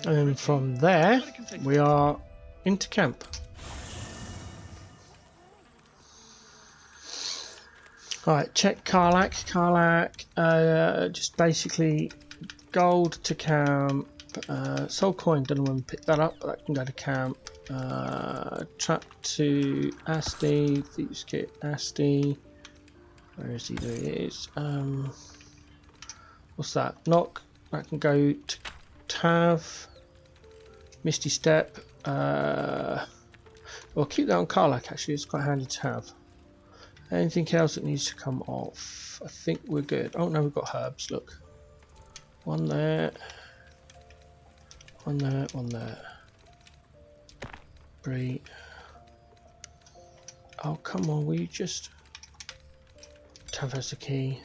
And then from there, we are into camp. Alright, check Karlak. Karlak, just basically gold to camp. Soul coin, don't know when we pick that up, but that can go to camp. Trap to Asti, Thieves Kit Asti. Where is he? There he is. What's that? Knock, that can go to Tav. Misty Step. Well, keep that on Karlak actually, it's quite handy to have. Anything else that needs to come off? I think we're good. Oh no, we've got herbs, look. One there. One there, one there. Great. Oh, come on, will you just... Tav has the key.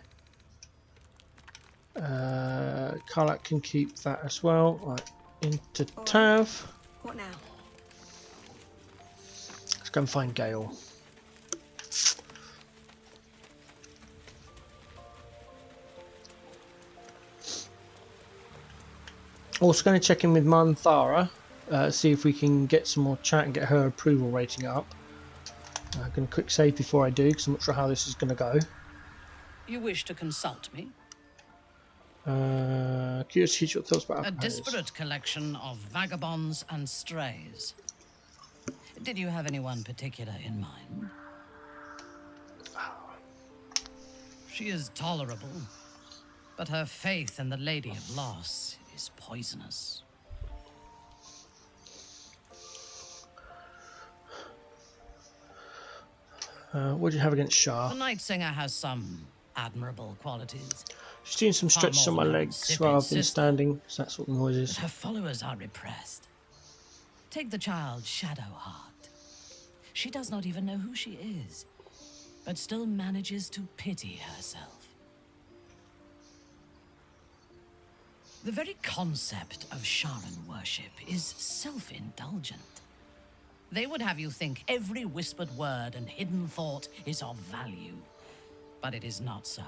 Karlak can keep that as well. Right, into Tav. What now? Let's go and find Gale. Also going to check in with Manthara, see if we can get some more chat and get her approval rating up. I'm going to quick save before I do, because I'm not sure how this is going to go. You wish to consult me? Curious to hear your thoughts about a disparate collection of vagabonds and strays. Did you have anyone particular in mind? She is tolerable, but her faith in the Lady of Loss is poisonous. What do you have against Shah? The Night Singer has some admirable qualities. She's doing some stretches on my legs rather than standing, so that's what the noise is. But her followers are repressed. Take the child Shadowheart. She does not even know who she is, but still manages to pity herself. The very concept of Sharan worship is self-indulgent. They would have you think every whispered word and hidden thought is of value, but it is not so.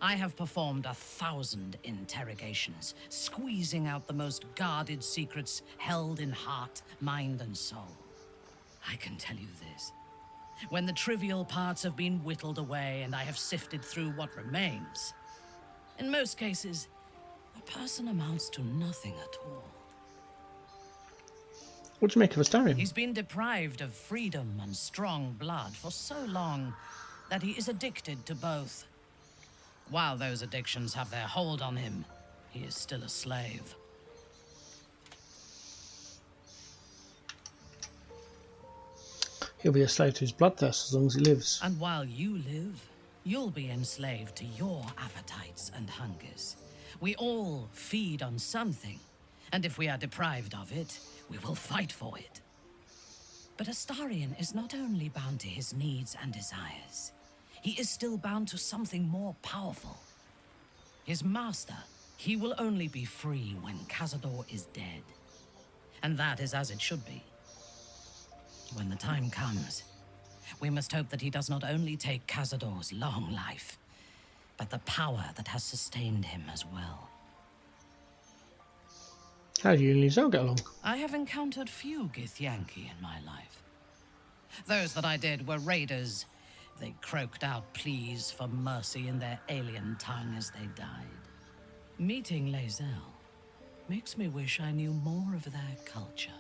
I have performed 1,000 interrogations, squeezing out the most guarded secrets held in heart, mind, and soul. I can tell you this. When the trivial parts have been whittled away and I have sifted through what remains, in most cases, a person amounts to nothing at all. What do you make of Astarion? He's been deprived of freedom and strong blood for so long that he is addicted to both. While those addictions have their hold on him, he is still a slave. He'll be a slave to his bloodthirst as long as he lives. And while you live, you'll be enslaved to your appetites and hungers. We all feed on something, and if we are deprived of it, we will fight for it. But Astarion is not only bound to his needs and desires, he is still bound to something more powerful. His master, he will only be free when Cazador is dead. And that is as it should be. When the time comes, we must hope that he does not only take Cazador's long life, but the power that has sustained him as well. How do you and Lizelle get along? I have encountered few Githyanki in my life. Those that I did were raiders. They croaked out pleas for mercy in their alien tongue as they died. Meeting Lizelle makes me wish I knew more of their culture.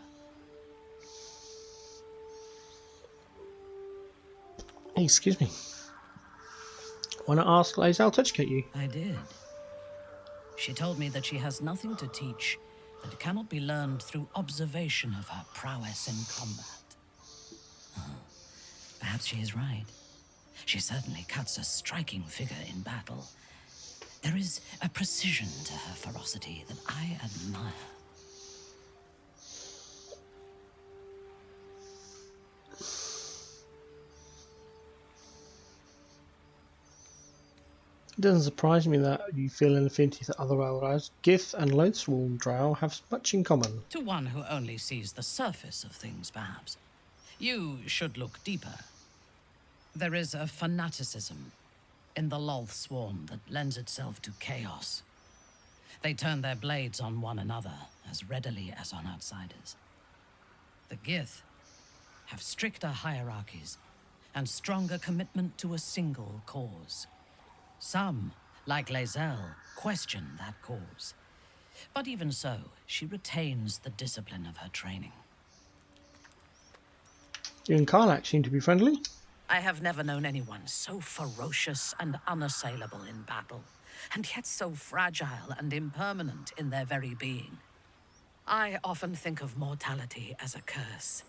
Excuse me. Want to ask Lizelle to educate you? I did. She told me that she has nothing to teach that cannot be learned through observation of her prowess in combat. Perhaps she is right. She certainly cuts a striking figure in battle. There is a precision to her ferocity that I admire. It doesn't surprise me that you feel an affinity to other allies. Gith and Loathsworn Drow have much in common. To one who only sees the surface of things, perhaps. You should look deeper. There is a fanaticism in the Loathsworn that lends itself to chaos. They turn their blades on one another as readily as on outsiders. The Gith have stricter hierarchies and stronger commitment to a single cause. Some, like Lae'zel, question that cause. But even so, she retains the discipline of her training. You and Karlach seem to be friendly. I have never known anyone so ferocious and unassailable in battle, and yet so fragile and impermanent in their very being. I often think of mortality as a curse.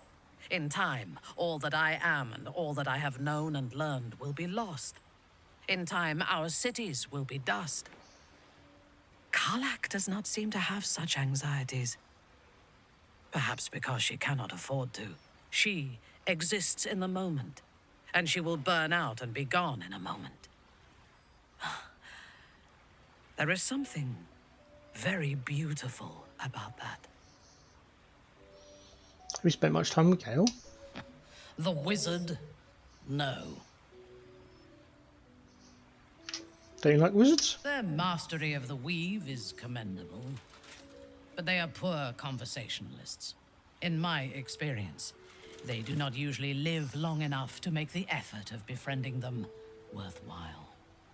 In time, all that I am and all that I have known and learned will be lost. In time, our cities will be dust. Karlach does not seem to have such anxieties. Perhaps because she cannot afford to. She exists in the moment, and she will burn out and be gone in a moment. There is something very beautiful about that. Have you spent much time with Gale? The wizard? No. Don't you like wizards? Their mastery of the weave is commendable, but they are poor conversationalists. In my experience, they do not usually live long enough to make the effort of befriending them worthwhile.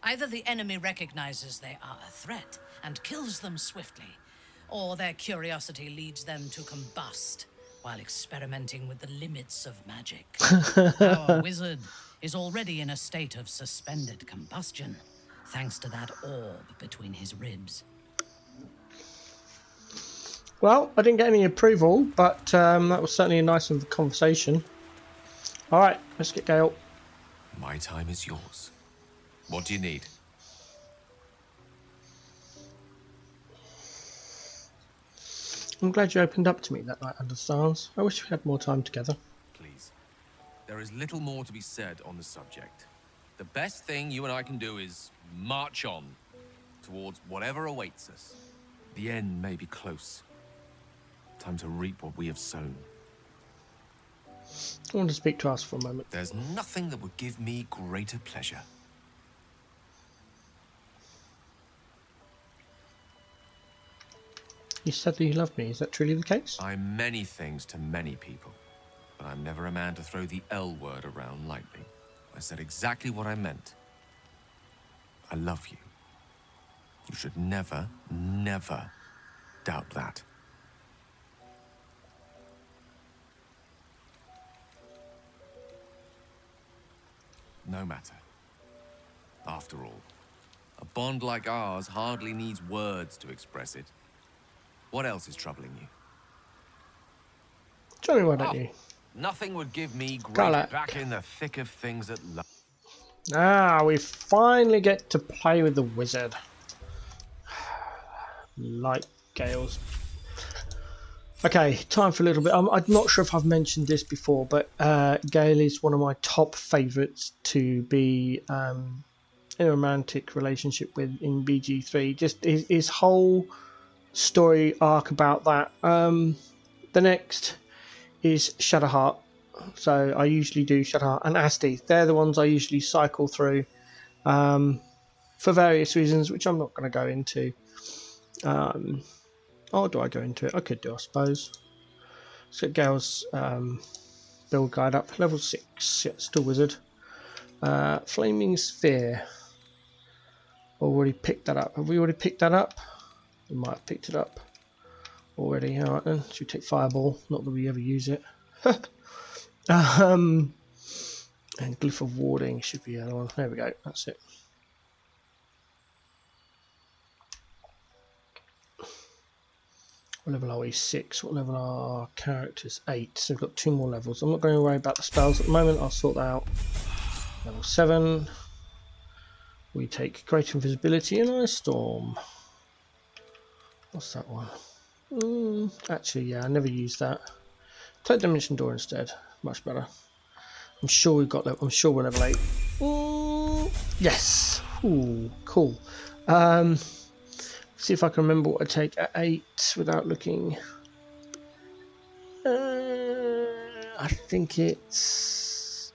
Either the enemy recognizes they are a threat and kills them swiftly, or their curiosity leads them to combust while experimenting with the limits of magic. Our wizard is already in a state of suspended combustion, thanks to that orb between his ribs. Well, I didn't get any approval, but that was certainly a nice conversation. Alright, let's get Gale. My time is yours. What do you need? I'm glad you opened up to me that night under the stars. I wish we had more time together. Please. There is little more to be said on the subject. The best thing you and I can do is march on towards whatever awaits us. The end may be close. Time to reap what we have sown. I want to speak to us for a moment. There's nothing that would give me greater pleasure. You said that you loved me. Is that truly the case? I'm many things to many people, but I'm never a man to throw the L word around lightly. I said exactly what I meant. I love you. You should never, never doubt that. No matter. After all, a bond like ours hardly needs words to express it. What else is troubling you? Tell me why don't you? Nothing would give me great Karlach. back in the thick of things at last. Ah, we finally get to play with the wizard. Like Gale's. Okay, time for a little bit. I'm not sure if I've mentioned this before, but Gale is one of my top favourites to be in a romantic relationship with in BG3. Just his whole story arc about that. The next is Shadowheart. So I usually do Shadowheart and Asti. They're the ones I usually cycle through for various reasons, which I'm not going to go into. Or do I go into it? I could do, I suppose. Let's get Gale's build guide up. Level 6. Yeah, still wizard. Flaming Sphere. Already picked that up. Have we already picked that up? We might have picked it up already. Alright then. Should we take Fireball? Not that we ever use it. And Glyph of Warding should be the other one. There we go. That's it. What level are we? 6. What level are our characters? 8. So we've got 2 more levels. I'm not going to worry about the spells at the moment. I'll sort that out. Level 7. We take Great Invisibility and Ice Storm. What's that one? Actually, yeah, I never used that. Take Dimension Door instead. Much better. I'm sure we've got. I'm sure we're level 8. Yes. Ooh, cool. See if I can remember what I take at 8 without looking. I think it's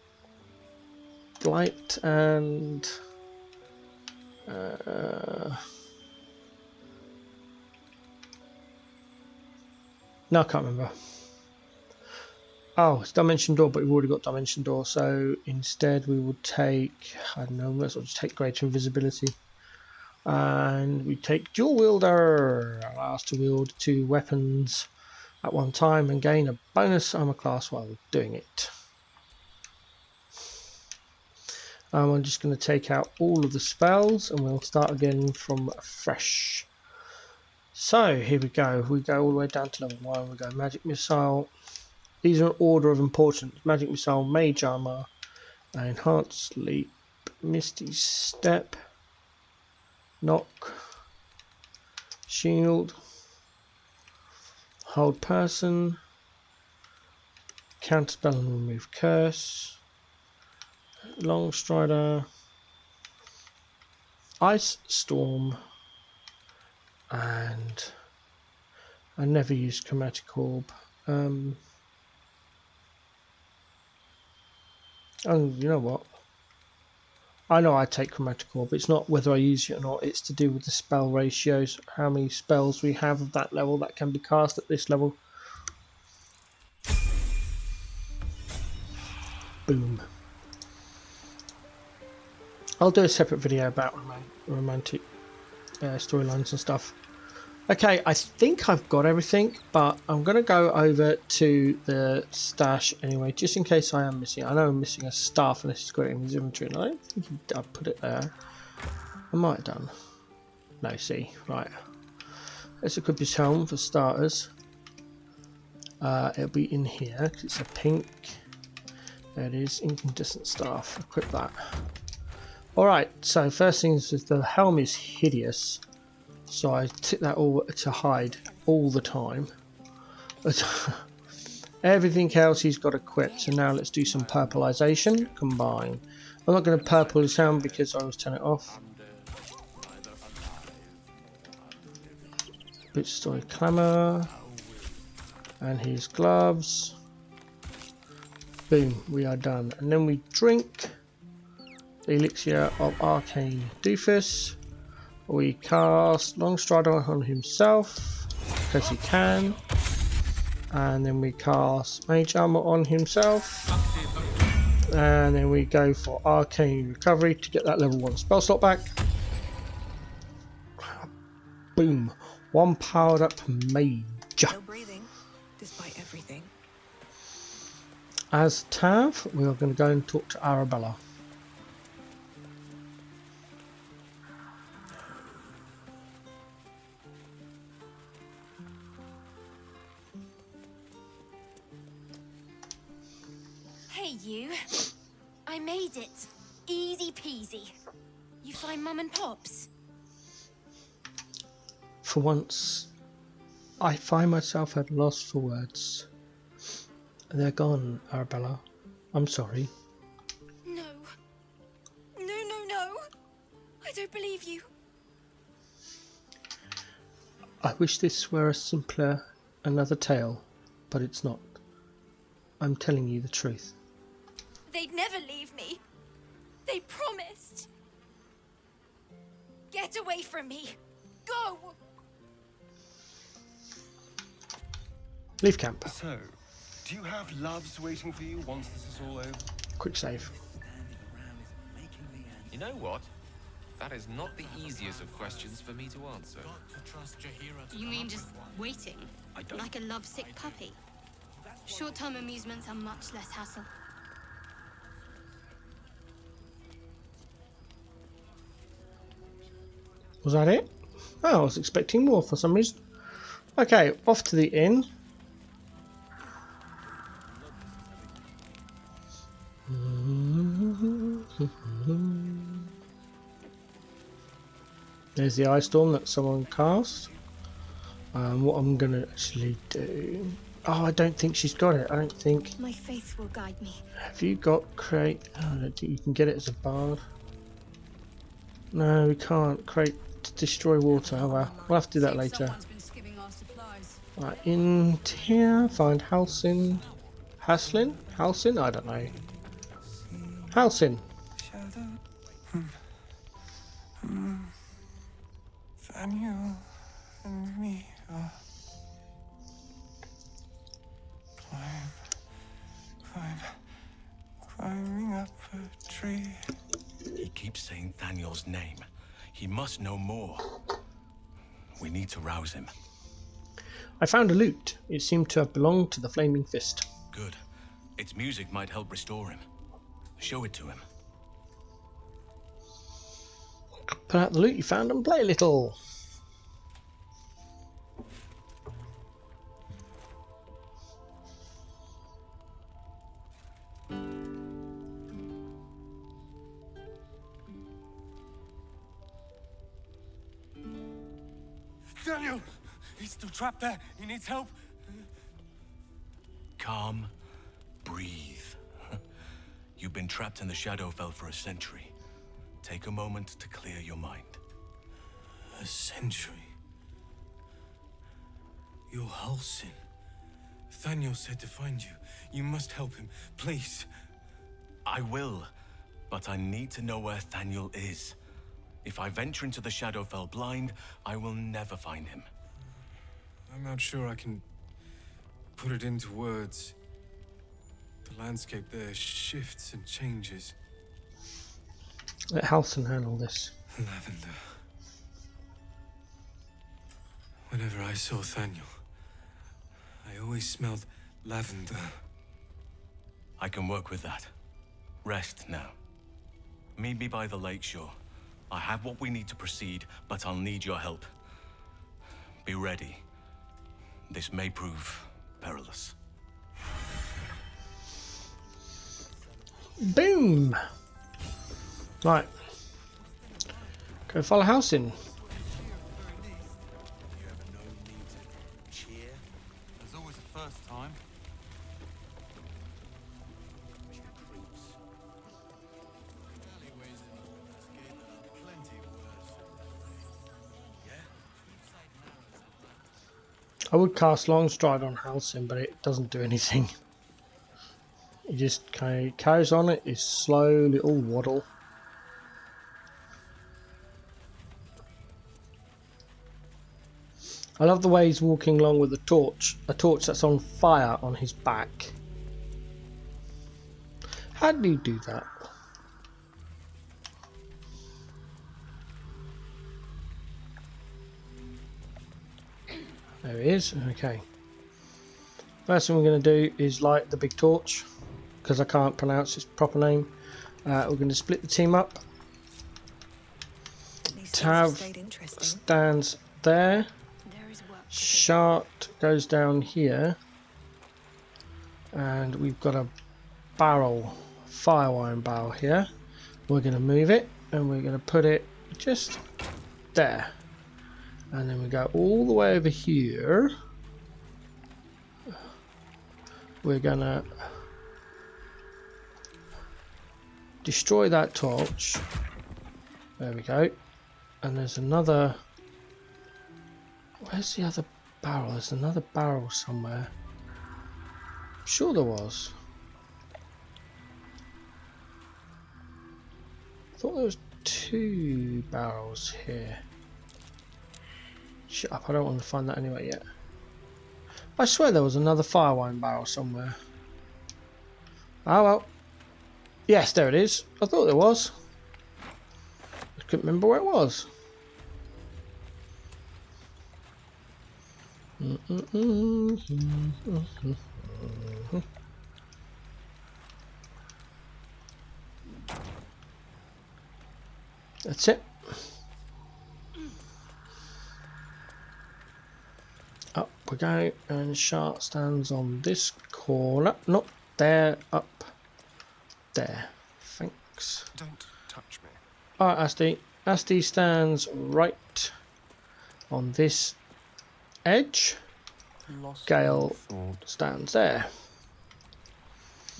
Blight and No, I can't remember. Oh, it's Dimension Door, but we've already got Dimension Door, so instead we will take, I don't know, let's just take Greater Invisibility. And we take Dual Wielder, allow us to wield 2 weapons at one time and gain a bonus armor class while doing it. I'm just going to take out all of the spells and we'll start again from fresh. So here we go all the way down to level 1. We go Magic Missile. These are in order of importance: Magic Missile, Mage Armor, Enhanced Leap, Misty Step, Knock, Shield, Hold Person, Counterspell and Remove Curse, Long Strider, Ice Storm, and I never use Chromatic Orb. Oh, you know what? I know I take Chromatic Orb. It's not whether I use it or not. It's to do with the spell ratios. How many spells we have of that level that can be cast at this level. Boom. I'll do a separate video about romantic storylines and stuff. Okay, I think I've got everything, but I'm going to go over to the stash anyway, just in case I am missing. I know I'm missing a staff unless it's got it in his inventory, and I don't think I put it there. I might have done. No, see, right. Let's equip his helm for starters. It'll be in here because it's a pink. There it is, incandescent staff. Equip that. Alright, so first things is the helm is hideous. So I tick that all to hide all the time. But everything else he's got equipped. So now let's do some purpleization. Combine. I'm not going to purple his helm because I always turn it off. Bit story clamour. And his gloves. Boom, we are done. And then we drink the elixir of arcane doofus. We cast Long Strider on himself because he can, and then we cast Mage Armor on himself, and then we go for Arcane Recovery to get that level 1 spell slot back. Boom, 1 powered up mage. Still breathing, despite everything. As Tav, we are going to go and talk to Arabella. Hey you, I made it. Easy peasy. You find Mum and Pops? For once, I find myself at a loss for words. They're gone, Arabella. I'm sorry. No. No. I don't believe you. I wish this were a simpler, another tale, but it's not. I'm telling you the truth. They'd never leave me. They promised. Get away from me. Go! Leave camp. So, do you have loves waiting for you once this is all over? Quick save. You know what? That is not the easiest of questions for me to answer. You mean just waiting? Like a lovesick puppy? Short-term amusements are much less hassle. Was that it? Oh, I was expecting more for some reason. Okay, off to the inn. There's the ice storm that someone cast. What I'm gonna actually do. Oh, I don't think she's got it. I don't think. My faith will guide me. Have you got crate? Oh, I don't think you can get it as a bard. No, we can't. Crate to destroy water. Oh well, we'll have to do that later. Right, in here, find Halsin. Haslin? Halsin? I don't know. Halsin. Daniel and me. keeps saying Thaniel's name. He must know more. We need to rouse him. I found a lute. It seemed to have belonged to the Flaming Fist. Good. Its music might help restore him. Show it to him. Put out the lute you found and play a little. Daniel! He's still trapped there. He needs help. Calm. Breathe. You've been trapped in the Shadowfell for a century. Take a moment to clear your mind. A century? You're Halsin. Thaniel said to find you. You must help him, please. I will, but I need to know where Thaniel is. If I venture into the Shadowfell blind, I will never find him. I'm not sure I can put it into words. The landscape there shifts and changes. Let Halson handle this. Lavender. Whenever I saw Thaniel, I always smelled lavender. I can work with that. Rest now. Meet me by the lakeshore. I have what we need to proceed, but I'll need your help. Be ready. This may prove perilous. Boom! Right. Go follow Halsin. You ever know me to cheer? There's always a first time. Alleyways in the landscape are plenty worse. I would cast Long Stride on Halsin, but it doesn't do anything. He just kind of carries on it, his slow little waddle. I love the way he's walking along with a torch that's on fire on his back. How do you do that? There he is. Okay. First thing we're going to do is light the big torch, because I can't pronounce its proper name. We're going to split the team up. Tav stands there. Shart goes down here. And we've got a barrel, firewine barrel here. We're going to move it and we're going to put it just there. And then we go all the way over here. We're going to destroy that torch. There we go. And there's another... Where's the other barrel? There's another barrel somewhere. I'm sure there was. I thought there was 2 barrels here. Shut up, I don't want to find that anyway yet. I swear there was another firewine barrel somewhere. Oh well. Yes, there it is. I thought there was. I couldn't remember where it was. That's it. Up we go, and Shark stands on this corner. Not there, up there. Thanks. Don't touch me. Alright, Asti. Asti stands right on this edge. Gale stands there.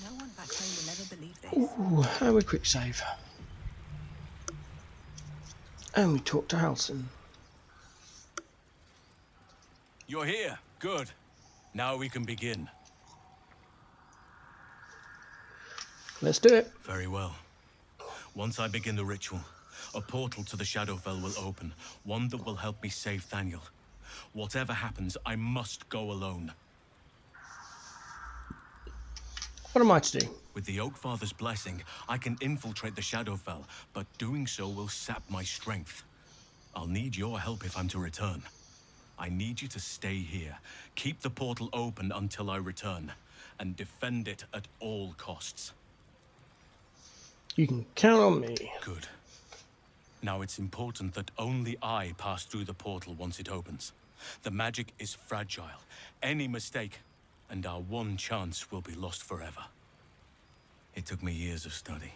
No one back home will ever believe this. Ooh, and we quick save. And we talk to Halsin. You're here. Good. Now we can begin. Let's do it. Very well. Once I begin the ritual, a portal to the Shadowfell will open, one that will help me save Thaniel. Whatever happens, I must go alone. What am I to do? With the Oakfather's blessing, I can infiltrate the Shadowfell, but doing so will sap my strength. I'll need your help if I'm to return. I need you to stay here, keep the portal open until I return, and defend it at all costs. You can count on me. Good. Now it's important that only I pass through the portal once it opens. The magic is fragile. Any mistake, and our one chance will be lost forever. It took me years of study,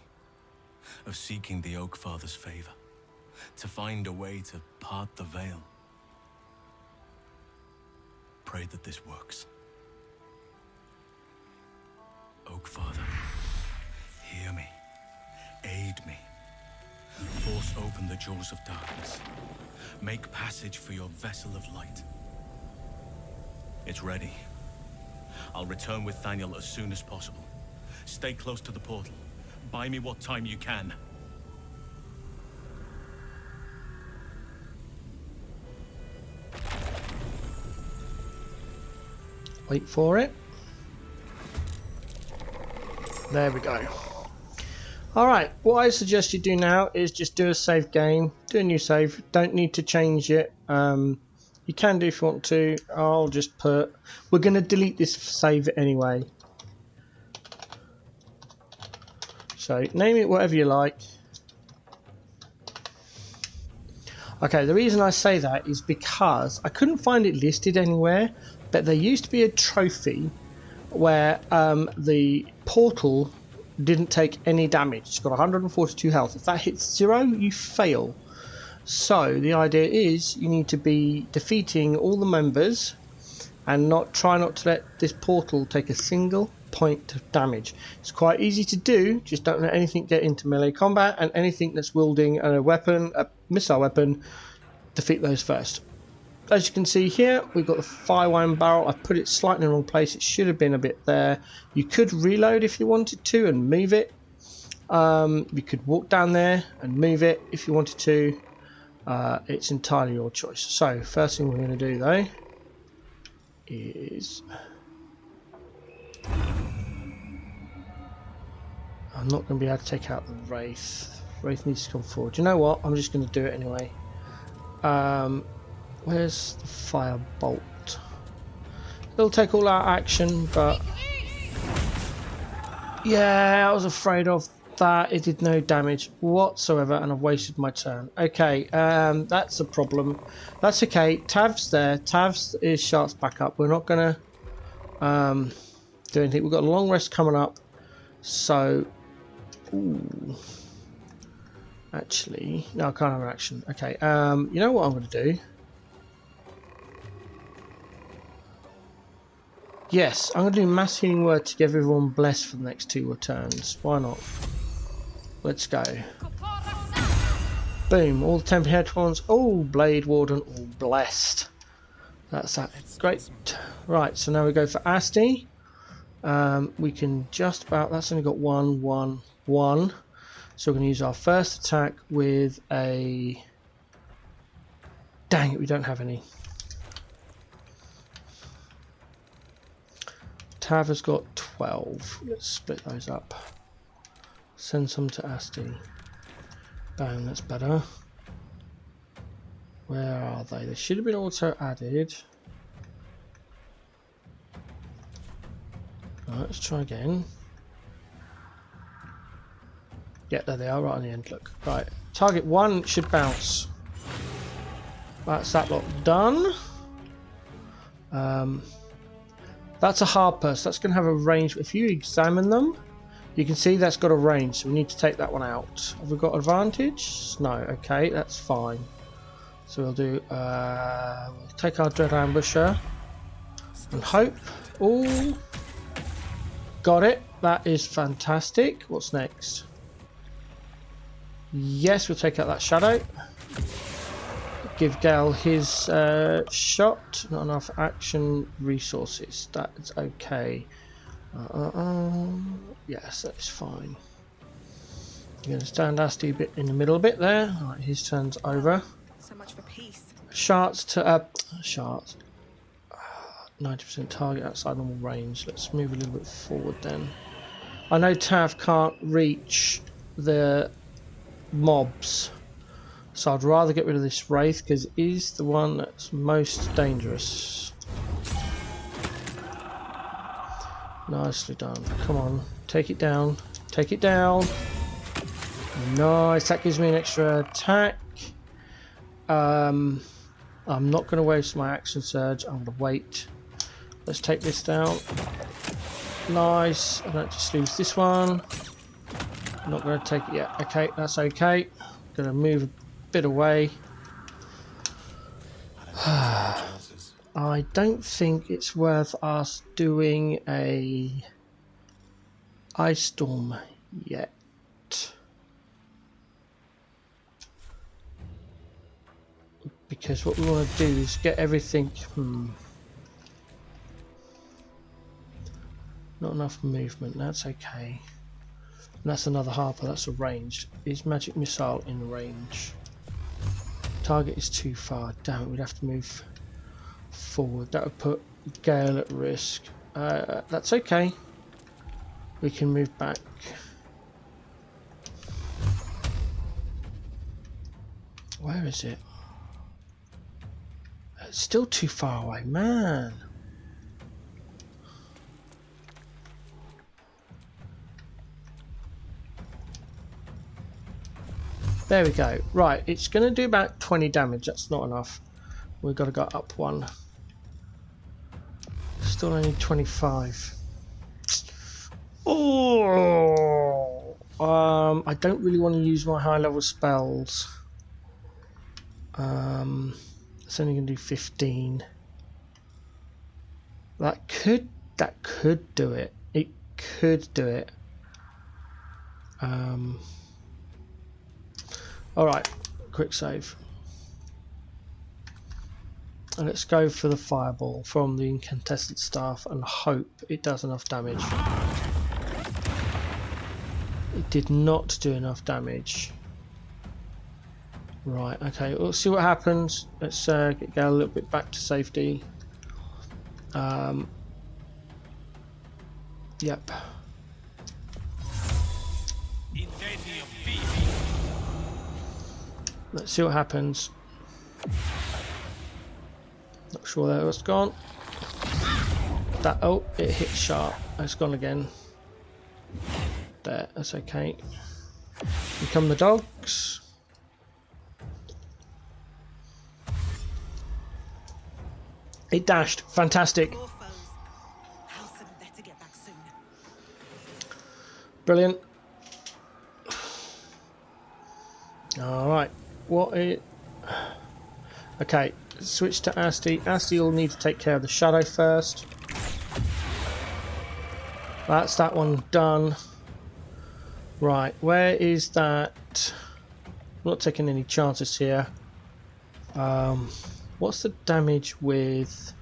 of seeking the Oakfather's favor, to find a way to part the veil. Pray that this works. Oakfather, hear me. Aid me. Force open the jaws of darkness. Make passage for your vessel of light. It's ready. I'll return with Thaniel as soon as possible. Stay close to the portal. Buy me what time you can. Wait for it. There we go. Alright, what I suggest you do now is just do a save game. Do a new save. Don't need to change it. You can do if you want to. I'll just put... We're going to delete this save anyway. So, name it whatever you like. Okay, the reason I say that is because I couldn't find it listed anywhere, but there used to be a trophy where the portal didn't take any damage. It's got 142 health. If that hits 0, you fail. So the idea is you need to be defeating all the members and try not to let this portal take a single point of damage. It's quite easy to do, just don't let anything get into melee combat, and anything that's wielding a weapon, a missile weapon, defeat those first. As you can see here, we've got the fire wine barrel. I put it slightly in the wrong place. It should have been a bit there. You could reload if you wanted to and move it. You could walk down there and move it if you wanted to. It's entirely your choice. So first thing we're going to do though is I'm not going to be able to take out the Wraith. Wraith needs to come forward. You know what? I'm just going to do it anyway. Where's the firebolt? It'll take all our action, but yeah, I was afraid of that. It did no damage whatsoever, and I've wasted my turn. Okay, that's a problem. That's okay. Tav's there. Tav's is Shark's back up. We're not gonna do anything. We've got a long rest coming up, so ooh. Actually, no, I can't have an action. Okay, you know what I'm gonna do? Yes, I'm going to do mass healing word to give everyone blessed for the next 2 turns. Why not? Let's go. Boom, all the temporary head ones. Oh, Blade Warden, all blessed. That's that. Great. Right, so now we go for Asti. We can just about, that's only got 1, 1, 1. So we're going to use our first attack with a... Dang it, we don't have any. Tav has got 12. Let's split those up. Send some to Asti. Bang, that's better. Where are they? They should have been auto added. Right, let's try again. Yeah, there they are, right on the end. Look. Right. Target 1 should bounce. That's that lot done. That's a harpers. That's going to have a range. If you examine them, you can see that's got a range. So we need to take that one out. Have we got advantage? No. Okay, that's fine. So we'll do. We'll take our Dread Ambusher and hope. Oh, got it. That is fantastic. What's next? Yes, we'll take out that shadow. Give Gale his shot. Not enough action resources. That's okay. Yes, that's fine. I'm going to stand Asti a bit in the middle a bit there. Right, his turn's over. So much for peace. Shards to shards. 90% target outside normal range. Let's move a little bit forward then. I know Tav can't reach the mobs, so I'd rather get rid of this Wraith because it is the one that's most dangerous. Nicely done. Come on, take it down. Take it down. Nice. That gives me an extra attack. I'm not going to waste my action surge. I'm going to wait. Let's take this down. Nice. I don't just lose this one. I'm not going to take it yet. Okay, that's okay. Going to move a bit away. I don't think it's worth us doing a ice storm yet. Because what we want to do is get everything. Not enough movement. That's okay. And that's another Harper. That's a ranged. Is magic missile in range? Target is too far. Damn it, we'd have to move forward. That would put Gale at risk. That's okay. We can move back. Where is it? It's still too far away, man. There we go. Right, it's going to do about 20 damage. That's not enough. We've got to go up one. Still only 25. Oh, I don't really want to use my high level spells. It's only going to do 15. That could do it. It could do it. All right, quick save. And let's go for the fireball from the incandescent staff and hope it does enough damage. It did not do enough damage. Right, okay, we'll see what happens. Let's get a little bit back to safety. Yep. Let's see what happens. Not sure that was gone. That, oh, it hit sharp. It's gone again. There, that's okay. Here come the dogs. It dashed. Fantastic. Brilliant. Alright. What is... Okay, switch to Asti. Asti will need to take care of the shadow first. That's that one done. Right, where is that? I'm not taking any chances here. What's the damage with...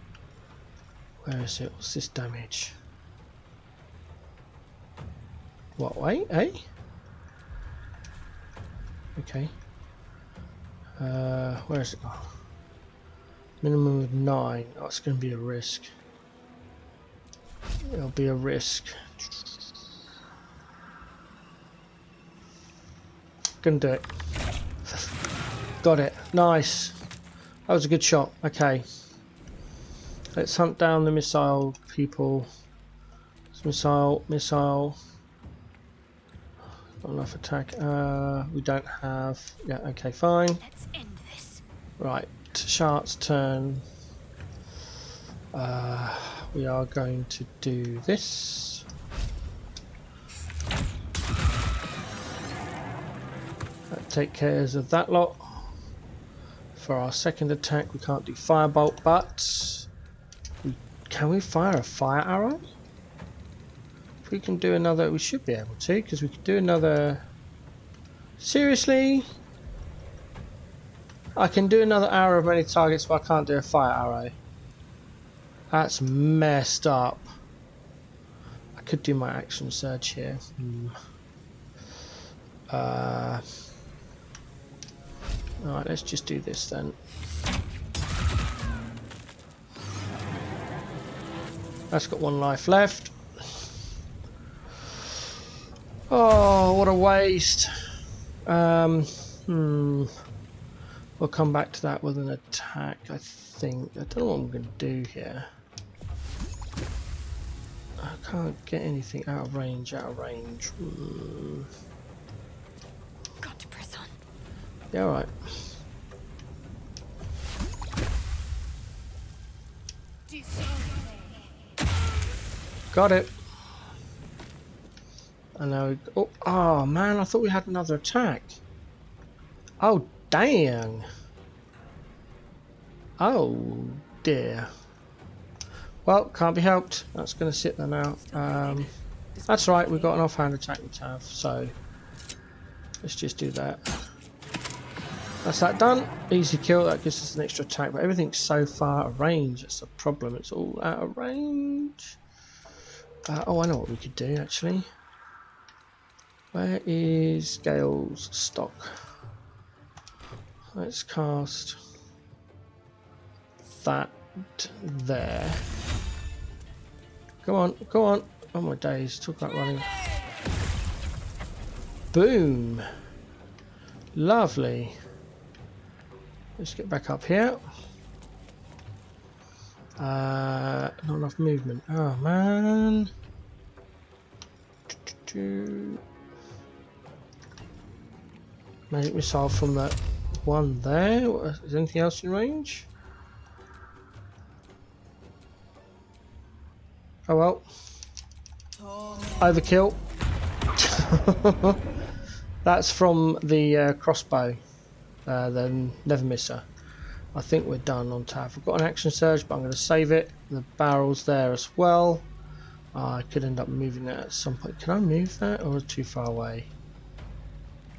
Where is it? What's this damage? What, wait, eh? Okay. Where is it gone? Minimum of 9. Oh, it's going to be a risk. It'll be a risk. Gonna do it. Got it. Nice. That was a good shot. Okay. Let's hunt down the missile people. Missile. Not enough attack. We don't have. Yeah. Okay. Fine. Let's end this. Right. Shart's turn. We are going to do this. That take care of that lot. For our second attack, we can't do firebolt, but can we fire a fire arrow? If we can do another, we should be able to, because we could do another. Seriously? I can do another arrow of many targets, but I can't do a fire arrow. That's messed up. I could do my action surge here. Alright, let's just do this then. That's got 1 life left. Oh, what a waste. We'll come back to that with an attack, I think. I don't know what I'm going to do here. I can't get anything out of range, Got to press on. Yeah, alright. Got it. And now we... Oh, man, I thought we had another attack. Oh, dang. Oh, dear. Well, can't be helped. That's going to sit there now. That's right, we've got an offhand attack we have, so let's just do that. That's that done. Easy kill, that gives us an extra attack, but everything's so far out of range. That's the problem, it's all out of range. Oh, I know what we could do actually. Where is Gale's stock? Let's cast that there. Go on, go on. Oh my days, talk about running. Boom. Lovely. Let's get back up here. Not enough movement. Oh man. Magic missile from that one there. Is anything else in range? Oh well. Overkill. That's from the crossbow. The Never Misser. I think we're done on Tav. We've got an action surge, but I'm going to save it. The barrel's there as well. I could end up moving that at some point. Can I move that, or is it too far away?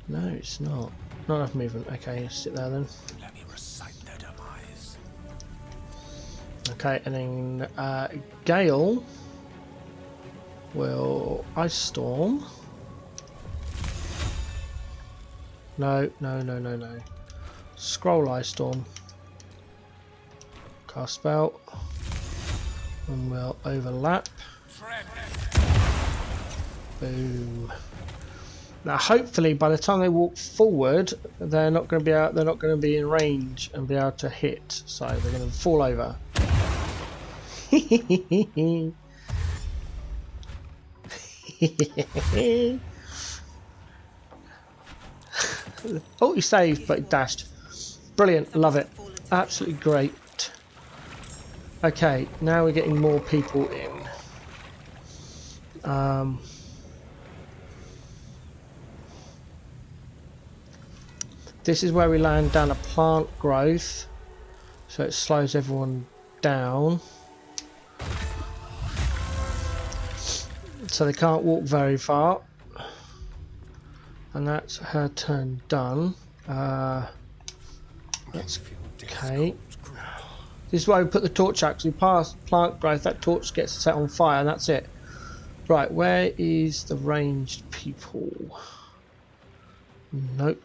No, it's not. Not enough movement. Okay, sit there then. Let me recite their demise. Okay, and then Gale will Ice Storm. No. Scroll Ice Storm. Cast spell. And we'll overlap. Boom. Now hopefully by the time they walk forward they're not going to be in range and be able to hit, so they're going to fall over. Oh, he saved but he dashed. Brilliant, love it, absolutely great. Okay, now we're getting more people in. This is where we land down a plant growth, so it slows everyone down, so they can't walk very far. And that's her turn done. That's okay. This is why we put the torch out, because we pass plant growth, that torch gets set on fire and that's it. Right, where is the ranged people? Nope.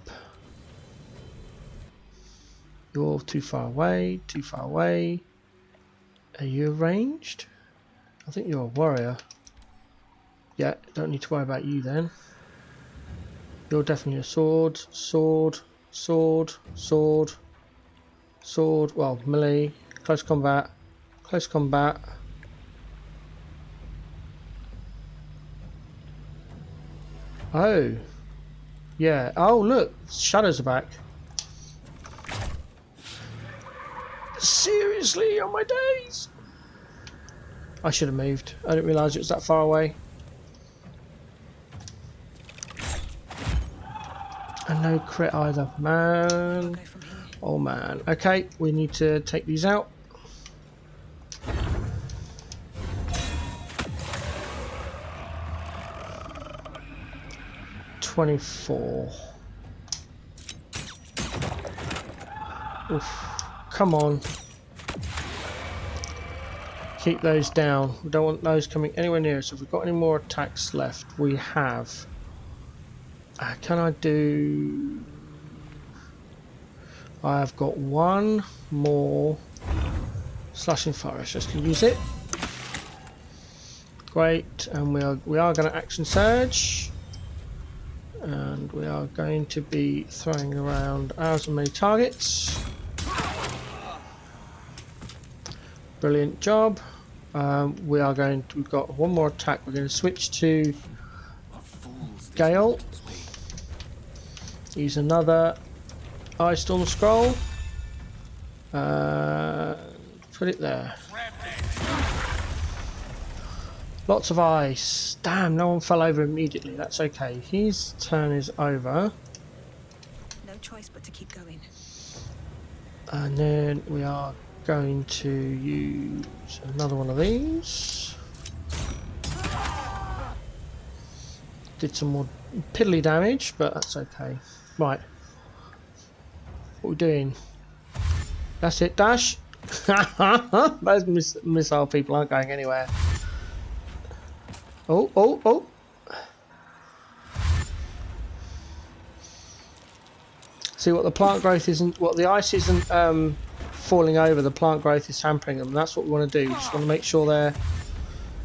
You're too far away, too far away. Are you ranged? I think you're a warrior. Yeah, don't need to worry about you then. You're definitely a sword, sword, sword, sword, sword, well, melee, close combat, close combat. Oh, yeah, oh look, shadows are back. Seriously, on my days? I should have moved. I didn't realise it was that far away. And no crit either, man. Oh man. Okay, we need to take these out. $24. Oof. Come on. Keep those down. We don't want those coming anywhere near us. So if we've got any more attacks left, we have. Can I do... I've got one more slashing forest. Just to use it. Great. And we are going to action surge. and we are going to be throwing around ours and many targets. Brilliant job. We are going to, we've got one more attack. We're going to switch to Gale. Use another Ice Storm Scroll. Put it there. Lots of ice. Damn, no one fell over immediately. That's okay. His turn is over. No choice but to keep going. And then we are going to use another one of these. Did some more piddly damage, but that's okay. Right. What are we doing? That's it, dash. Those missile people aren't going anywhere. Oh, oh, oh. See what the plant growth isn't, what the ice isn't falling over, the plant growth is hampering them. That's what we want to do. We just want to make sure they're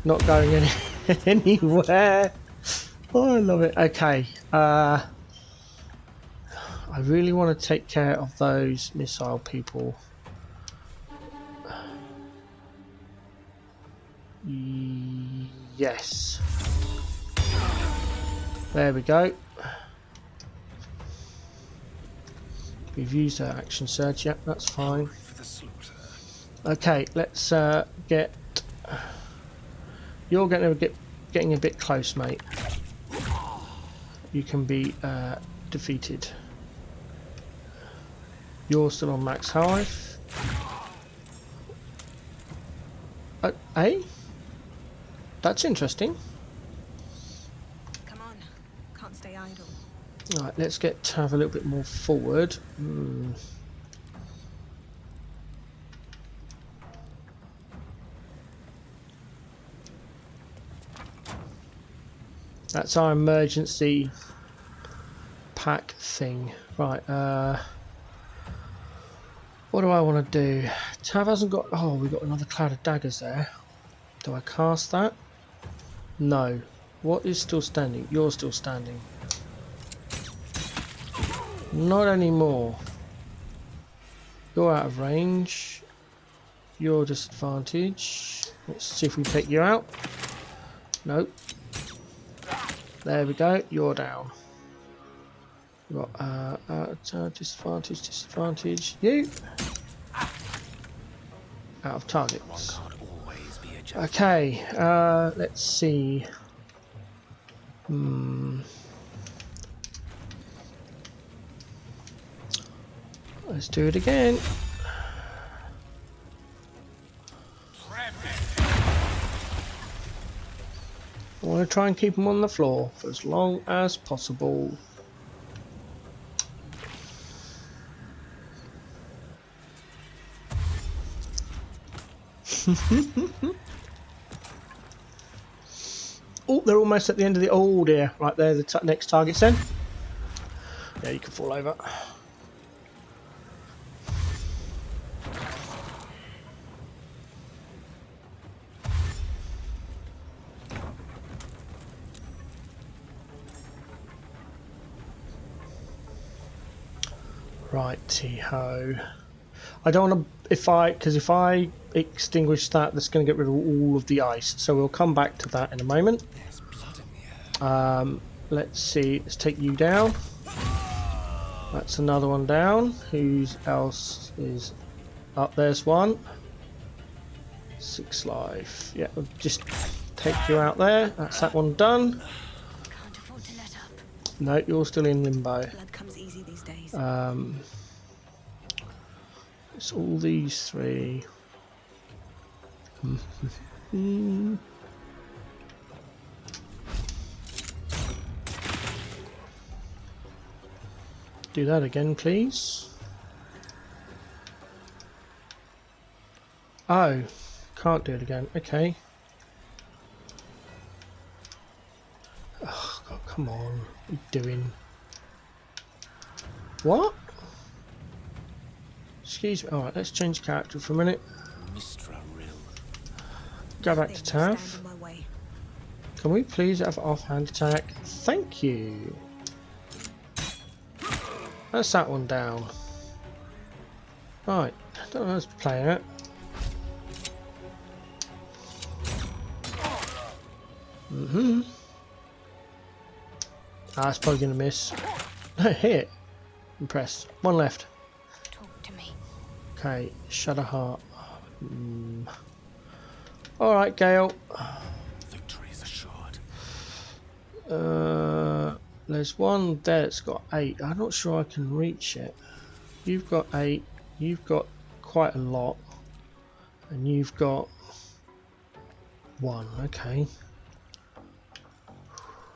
not going anywhere. Oh, I love it. Okay. I really want to take care of those missile people. Yes. There we go. We've used our action surge. Yep, that's fine. Okay, let's get. You're going to getting a bit close, mate. You can be defeated. You're still on max health. Hey, that's interesting. Come on, can't stay idle. Right, let's have a little bit more forward. That's our emergency pack thing. Right, what do I want to do? Tav hasn't got... Oh, we've got another cloud of daggers there. Do I cast that? No. What is still standing? You're still standing. Not anymore. You're out of range. You're disadvantage. Let's see if we take you out. Nope. There we go. You're down. We've got disadvantage, disadvantage. You out of targets. Okay. Let's see. Let's do it again. I want to try and keep them on the floor for as long as possible. Oh, they're almost at the end of the... Oh dear, right there, the next target's then. Yeah, you can fall over. Righty-ho. I don't want to... Because if I extinguish that, that's going to get rid of all of the ice. So we'll come back to that in a moment. There's blood in the air. Let's see. Let's take you down. That's another one down. Who else is up? There's one. 6 life. Yeah, we'll just take you out there. That's that one done. Can't afford to let up. No, you're still in limbo. Blood comes easy these days. It's all these 3. Do that again, please. Oh, can't do it again. Okay. Oh, God, come on. What are you doing? What? Excuse me. Alright, let's change character for a minute. Go back to Tav. Can we please have offhand attack? Thank you. That's that one down. Right, I don't know how to play it. That's probably going to miss. Hit. Impressed. One left. Talk to me. Okay, Shadowheart. Alright, Gale. Victory is assured. There's one there that's got 8. I'm not sure I can reach it. You've got 8. You've got quite a lot. And you've got 1. Okay.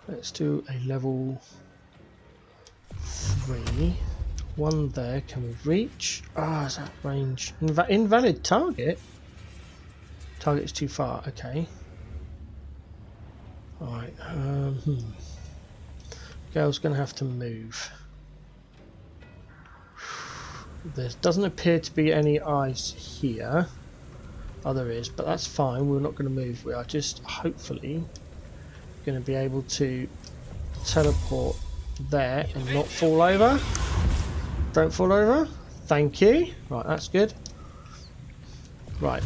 Let's do a level 3. One there. Can we reach? Ah, is that range? Invalid target? Target is too far. Okay. Alright. Gale's going to have to move. There doesn't appear to be any eyes here. Oh, there is, but that's fine. We're not going to move. We are just hopefully going to be able to teleport there and not fall over. Don't fall over. Thank you. Right, that's good. Right.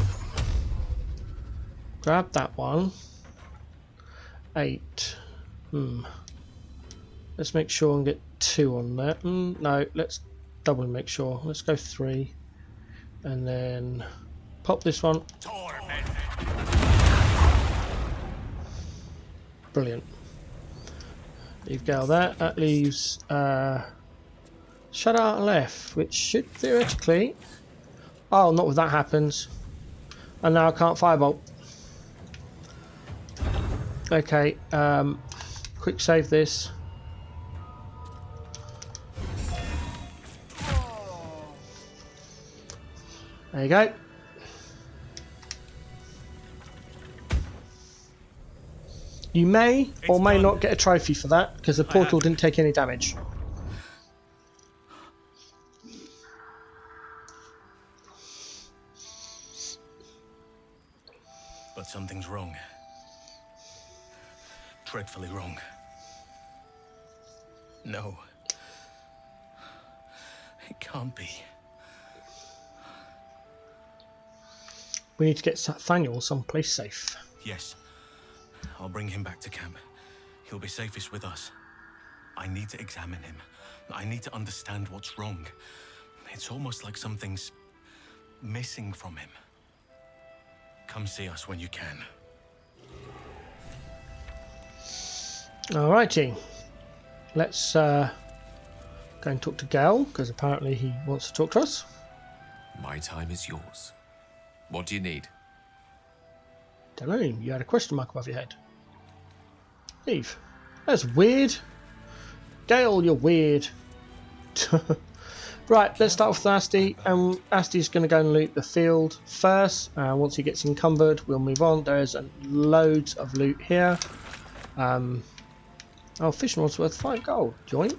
Grab that one. 8. Let's make sure and get 2 on there. No, let's double make sure. Let's go 3. And then pop this one. Brilliant. Leave Gale there. That leaves Shadow left, which should theoretically... Oh, not if that happens. And now I can't firebolt. Okay, quick save this. There you go. You may or may not get a trophy for that because the portal didn't take any damage. But something's wrong. Dreadfully wrong. No. It can't be. We need to get Nathaniel someplace safe. Yes. I'll bring him back to camp. He'll be safest with us. I need to examine him. I need to understand what's wrong. It's almost like something's missing from him. Come see us when you can. Alrighty. Let's go and talk to Gale, because apparently he wants to talk to us. My time is yours. What do you need? Don't know, you had a question mark above your head. Leave. That's weird. Gale, you're weird. Right, let's start off with Asti. Asti's going to go and loot the field first. Once he gets encumbered, we'll move on. There's loads of loot here. Oh, fishing rod's worth 5 gold. Joink.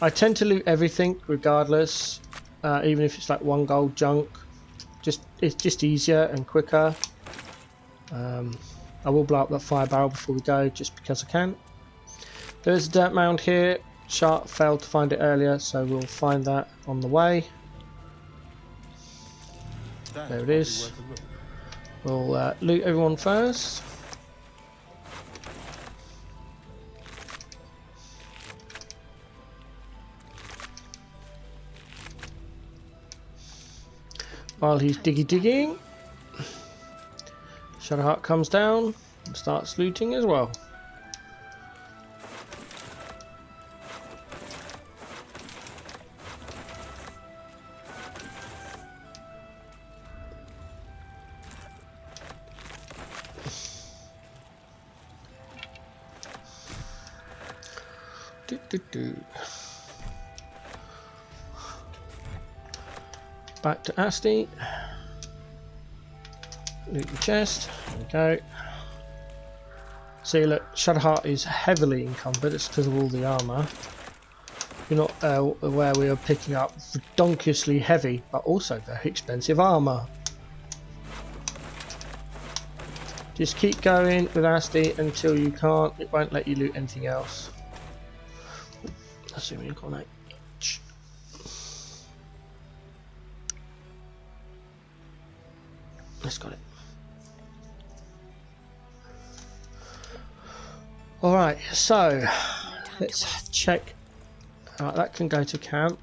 I tend to loot everything regardless, even if it's like 1 gold junk. It's just easier and quicker. I will blow up that fire barrel before we go, just because I can. There's a dirt mound here. Shark failed to find it earlier, so we'll find that on the way. There it is. We'll loot everyone first. While he's digging, Shadowheart comes down and starts looting as well. Back to Asti. Loot the chest. There we go. See, look, Shadowheart is heavily encumbered. It's because of all the armour. You're not aware we are picking up redonkulously heavy, but also very expensive armour. Just keep going with Asti until you can't. It won't let you loot anything else. Assuming you've got that. Let's got it. All right, so let's check. That can go to camp.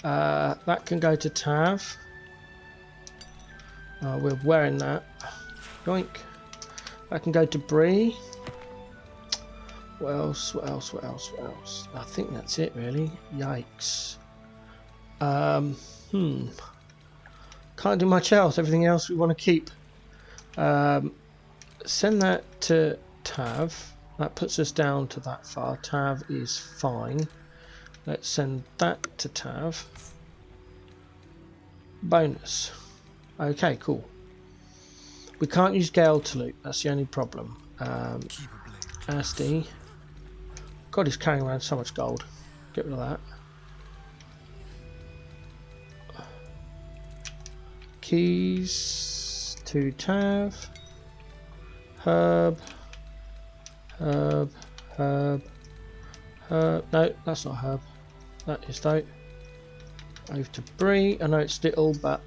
That can go to Tav. We're wearing that. Yoink. That can go to Bree. What else? What else? What else? What else? I think that's it, really. Yikes. Can't do much else. Everything else we want to keep. Send that to Tav. That puts us down to that far. Tav is fine. Let's send that to Tav. Bonus. Okay, cool. We can't use Gale to loot. That's the only problem. Asti. God, he's carrying around so much gold. Get rid of that. Keys to Tav. Herb. Herb. Herb. Herb. No, that's not Herb. That is though. Over to Bree. I know it's little, but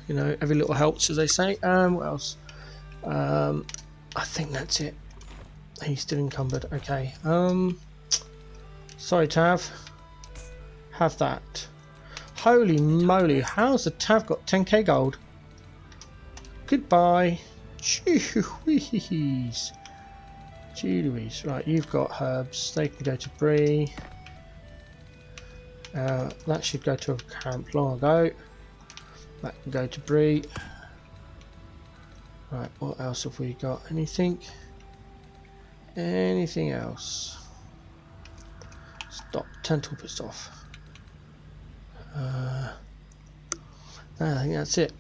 you know, every little helps, as they say. What else? I think that's it. He's still encumbered. Okay. Sorry, Tav. Have that. Holy moly! How's the Tav got 10k gold? Goodbye. Jeez. Louise. Right, you've got herbs. They can go to Bree. That should go to a camp long ago. That can go to Bree. Right, what else have we got? Anything? Anything else? Stop. Tentacle pissed off. I think that's it.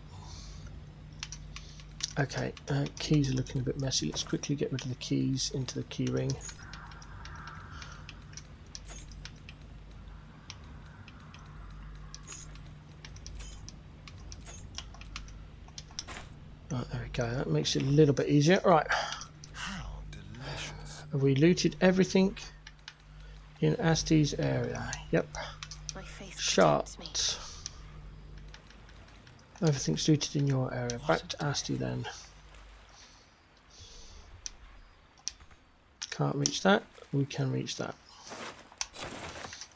Okay, keys are looking a bit messy. Let's quickly get rid of the keys into the key ring. Right, there we go. That makes it a little bit easier. Right. How delicious. Have we looted everything in Asti's area? Yep. My faith Shot. protects me. Everything's looted in your area. Back to Asti then. Can't reach that. We can reach that.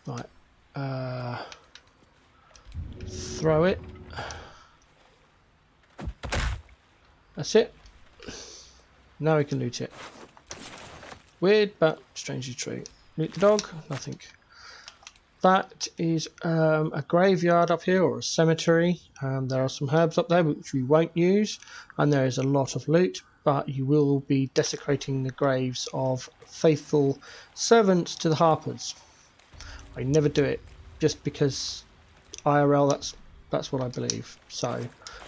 Right. Throw it. That's it. Now we can loot it. Weird, but strangely true. Loot the dog. Nothing. That is a graveyard up here, or a cemetery. There are some herbs up there which we won't use, and there is a lot of loot, but you will be desecrating the graves of faithful servants to the Harpers. I never do it, just because IRL, that's what I believe. So,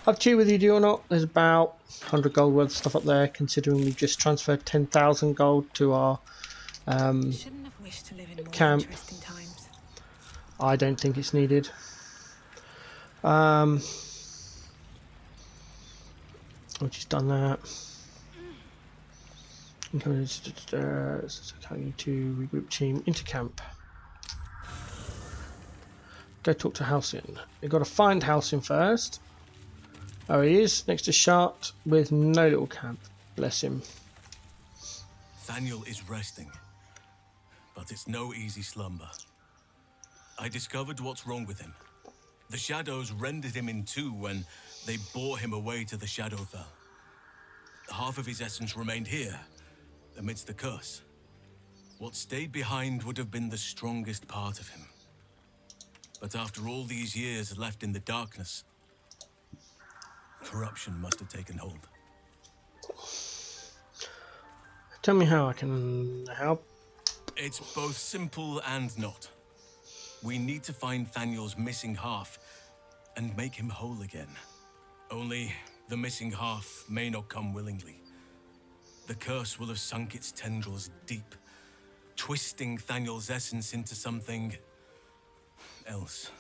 up to you whether you do or not. There's about 100 gold worth of stuff up there, considering we've just transferred 10,000 gold to our Shouldn't have wished to live in more camp. interesting times. I don't think it's needed. We've just done that. I'm coming to regroup team into camp. Go talk to Halcyon. We've got to find Halcyon first. Oh, he is next to Shart with no little camp. Bless him. Thaniel is resting, but it's no easy slumber. I discovered what's wrong with him. The shadows rendered him in two when they bore him away to the Shadowfell. Half of his essence remained here, amidst the curse. What stayed behind would have been the strongest part of him. But after all these years left in the darkness, corruption must have taken hold. Tell me how I can help. It's both simple and not. We need to find Thaniel's missing half and make him whole again. Only the missing half may not come willingly. The curse will have sunk its tendrils deep, twisting Thaniel's essence into something else.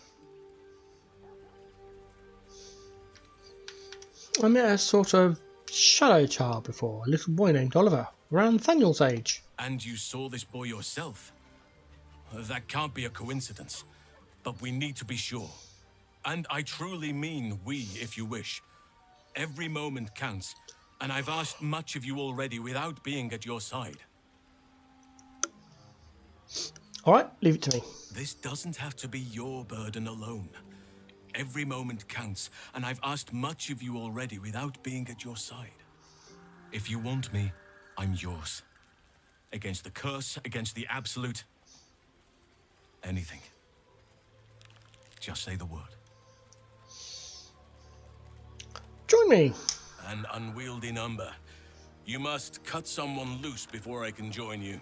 I met a sort of shadow child before, a little boy named Oliver, around Thaniel's age. And you saw this boy yourself? That can't be a coincidence, but we need to be sure. And I truly mean we, if you wish. Every moment counts, and I've asked much of you already without being at your side. Alright, leave it to me. This doesn't have to be your burden alone. Every moment counts, and I've asked much of you already without being at your side. If you want me, I'm yours. Against the curse, against the absolute. Anything. Just say the word. Join me. An unwieldy number. You must cut someone loose before I can join you.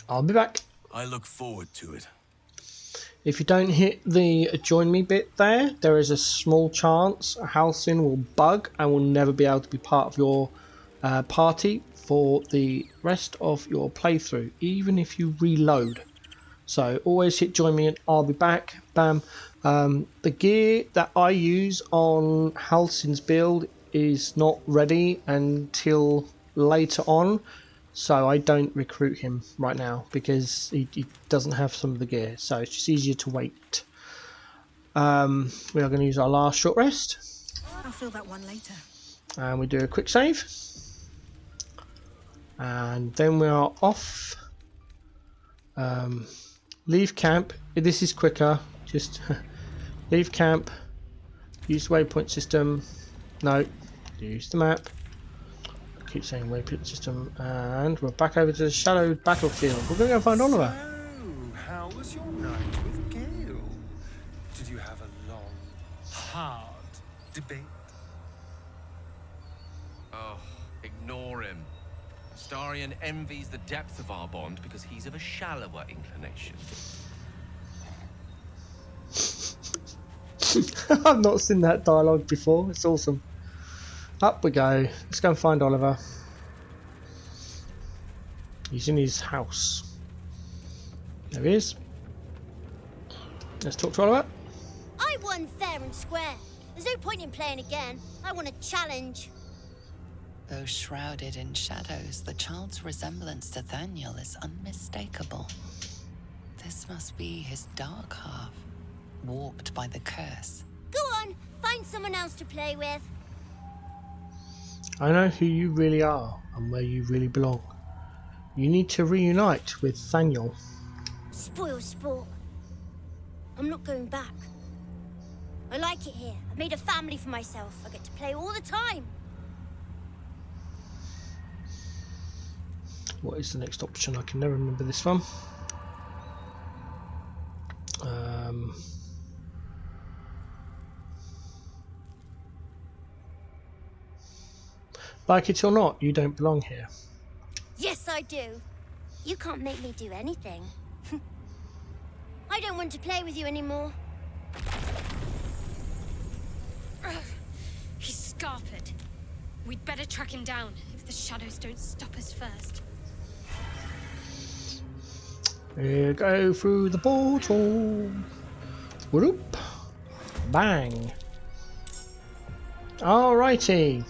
I'll be back. I look forward to it. If you don't hit the join me bit there is a small chance Halcyon will bug and will never be able to be part of your party for the rest of your playthrough, even if you reload. So always hit join me and I'll be back. Bam. The gear that I use on Halcyon's build is not ready until later on. So I don't recruit him right now because he doesn't have some of the gear. So it's just easier to wait. We are going to use our last short rest. I'll fill that one later. And we do a quick save. And then we are off. Leave camp. This is quicker. Just leave camp. Use the waypoint system. No. Use the map. Keep saying waypoint system, and we're back over to the shadowed battlefield. We're going to go find Oliver. So, how was your night with Gale? Did you have a long, hard debate? Oh, ignore him. Astarion envies the depth of our bond because he's of a shallower inclination. I've not seen that dialogue before. It's awesome. Up we go. Let's go and find Oliver. He's in his house. There he is. Let's talk to Oliver. I won fair and square. There's no point in playing again. I want a challenge. Though shrouded in shadows, the child's resemblance to Thaniel is unmistakable. This must be his dark half, warped by the curse. Go on, find someone else to play with. I know who you really are and where you really belong. You need to reunite with Thaniel. Spoil sport. I'm not going back. I like it here. I've made a family for myself. I get to play all the time. What is the next option? I can never remember this one. Like it or not, you don't belong here. Yes, I do. You can't make me do anything. I don't want to play with you anymore. He's scarpered. We'd better track him down if the shadows don't stop us first. We go through the portal. Whoop. Bang. Alrighty.